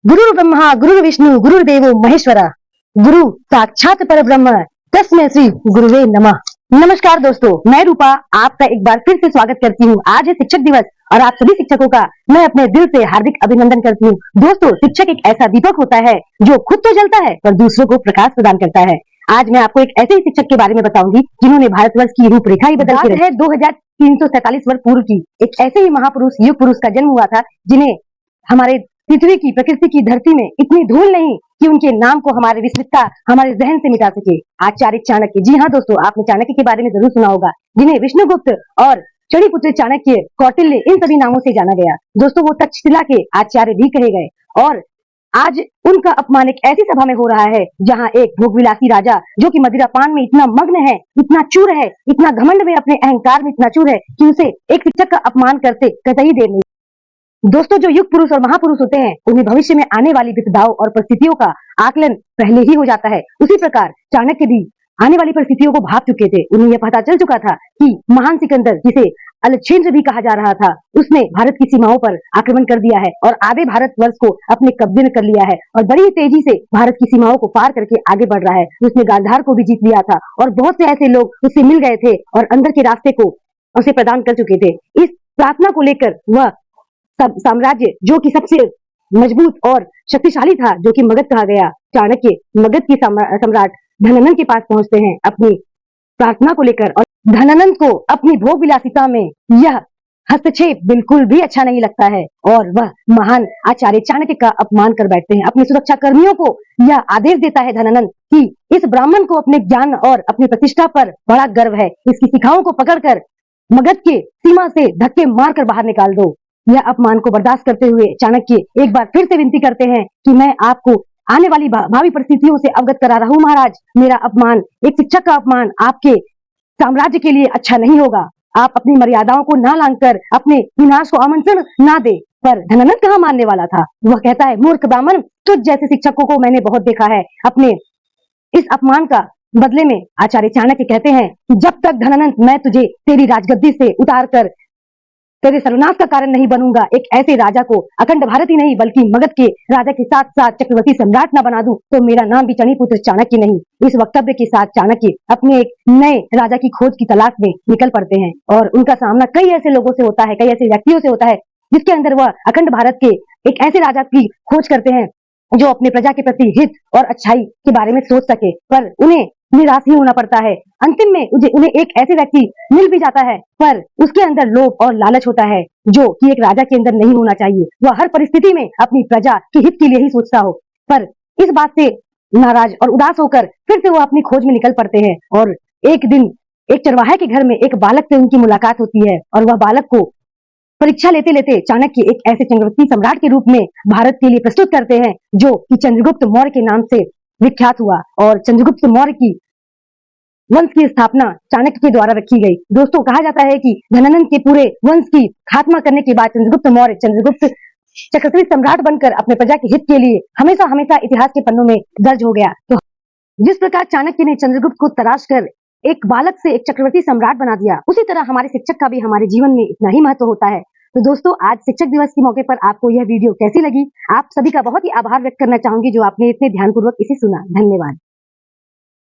गुरु ब्रह्मा गुरु विष्णु गुरुदेवो महेश्वरा, गुरु साक्षात पर ब्रह्म, तस्मै श्री गुरुवे नमः। नमस्कार दोस्तों, मैं रूपा आपका एक बार फिर से स्वागत करती हूँ। आज है शिक्षक दिवस और आप सभी शिक्षकों का मैं अपने दिल से हार्दिक अभिनंदन करती हूँ। दोस्तों, शिक्षक एक ऐसा दीपक होता है जो खुद तो जलता है पर दूसरों को प्रकाश प्रदान करता है। आज मैं आपको एक ऐसे ही शिक्षक के बारे में बताऊंगी जिन्होंने भारतवर्ष की रूपरेखा ही बदल दी है। 2347 वर्ष पूर्व की एक ऐसे ही महापुरुष युग पुरुष का जन्म हुआ था जिन्हें हमारे पृथ्वी की प्रकृति की धरती में इतनी धूल नहीं कि उनके नाम को हमारे विस्मृतता हमारे जहन से मिटा सके। आचार्य चाणक्य। जी हाँ दोस्तों, आपने चाणक्य के बारे में जरूर सुना होगा, जिन्हें विष्णुगुप्त और चंडीपुत्र चाणक्य, कौटिल्य इन सभी नामों से जाना गया। दोस्तों, वो तक्षशिला के आचार्य भी कहे गए और आज उनका अपमान एक ऐसी सभा में हो रहा है जहाँ एक भोगविलासी राजा जो कि मदिरापान में इतना मग्न है, इतना चूर है, इतना घमंड में, अपने अहंकार में इतना चूर है कि उसे एक शिक्षक का अपमान करते कतई देर नहीं। दोस्तों, जो युग पुरुष और महापुरुष होते हैं उन्हें भविष्य में आने वाली विपदाओं और परिस्थितियों का आकलन पहले ही हो जाता है। उसी प्रकार चाणक्य भी आने वाली परिस्थितियों को भाप चुके थे। उन्हें यह पता चल चुका था कि महान सिकंदर, जिसे अलक्षेंद्र भी कहा जा रहा था, उसने भारत की सीमाओं पर आक्रमण कर दिया है और आधे भारतवर्ष को अपने कब्जे में कर लिया है और बड़ी तेजी से भारत की सीमाओं को पार करके आगे बढ़ रहा है। उसने गांधार को भी जीत लिया था और बहुत से ऐसे लोग उससे मिल गए थे और अंदर के रास्ते को उसे प्रदान कर चुके थे। इस प्रार्थना को लेकर वह साम्राज्य जो कि सबसे मजबूत और शक्तिशाली था, जो कि मगध कहा गया, चाणक्य मगध के सम्राट धनानंद के पास पहुंचते हैं अपनी प्रार्थना को लेकर और धनानंद को अपनी भोग विलासिता में यह हस्तक्षेप बिल्कुल भी अच्छा नहीं लगता है और वह महान आचार्य चाणक्य का अपमान कर बैठते हैं। अपने सुरक्षा कर्मियों को यह आदेश देता है धनानंद कि इस ब्राह्मण को अपने ज्ञान और अपनी प्रतिष्ठा पर बड़ा गर्व है, इसकी शिखाओं को पकड़कर मगध के सीमा से धक्के मारकर बाहर निकाल दो। यह अपमान को बर्दाश्त करते हुए चाणक्य एक बार फिर से विनती करते हैं कि मैं आपको आने वाली भावी परिस्थितियों से अवगत करा रहा हूं महाराज। मेरा अपमान, एक शिक्षक का अपमान आपके साम्राज्य के लिए अच्छा नहीं होगा। आप अपनी मर्यादाओं को ना लांघकर अपने विनाश को आमंत्रण ना दे। पर धनानंद कहाँ मानने वाला था। वह कहता है, मूर्ख ब्राह्मण, तुझ जैसे शिक्षकों को मैंने बहुत देखा है। अपने इस अपमान का बदले में आचार्य चाणक्य कहते हैं कि जब तक धनानंद मैं तुझे तेरी राजगद्दी से उतार कर तेरे सर्वनाश का कारण नहीं बनूंगा, एक ऐसे राजा को अखंड भारत ही नहीं बल्कि मगध के राजा के साथ साथ चक्रवर्ती सम्राट न बना दूं तो मेरा नाम भी चंडीपुत्र चाणक्य नहीं। इस वक्तव्य के साथ चाणक्य अपने एक नए राजा की खोज की तलाश में निकल पड़ते हैं और उनका सामना कई ऐसे लोगों से होता है, कई ऐसे व्यक्तियों से होता है, जिसके अंदर वह अखंड भारत के एक ऐसे राजा की खोज करते हैं जो अपने प्रजा के प्रति हित और अच्छाई के बारे में सोच सके, पर उन्हें निराश ही होना पड़ता है। अंतिम में उन्हें एक ऐसे व्यक्ति मिल भी जाता है पर उसके अंदर लोभ और लालच होता है जो कि एक राजा के अंदर नहीं होना चाहिए। वह हर परिस्थिति में अपनी प्रजा के हित के लिए ही सोचता हो, पर इस बात से नाराज और उदास होकर फिर से वो अपनी खोज में निकल पड़ते हैं और एक दिन एक चरवाहे के घर में एक बालक से उनकी मुलाकात होती है और वह बालक को परीक्षा लेते लेते चाणक्य एक ऐसे चक्रवर्ती सम्राट के रूप में भारत के लिए प्रस्तुत करते हैं जो कि चंद्रगुप्त मौर्य के नाम से विख्यात हुआ और चंद्रगुप्त मौर्य की वंश की स्थापना चाणक्य के द्वारा रखी गई। दोस्तों, कहा जाता है कि धनानंद के पूरे वंश की खात्मा करने के बाद चंद्रगुप्त मौर्य चंद्रगुप्त चक्रवर्ती सम्राट बनकर अपने प्रजा के हित के लिए हमेशा हमेशा इतिहास के पन्नों में दर्ज हो गया। तो जिस प्रकार चाणक्य ने चंद्रगुप्त को तराश कर एक बालक से एक चक्रवर्ती सम्राट बना दिया, उसी तरह हमारे शिक्षक का भी हमारे जीवन में इतना ही महत्व होता है। तो दोस्तों, आज शिक्षक दिवस के मौके पर आपको यह वीडियो कैसी लगी? आप सभी का बहुत ही आभार व्यक्त करना चाहूंगी जो आपने इतने ध्यानपूर्वक इसे सुना। धन्यवाद।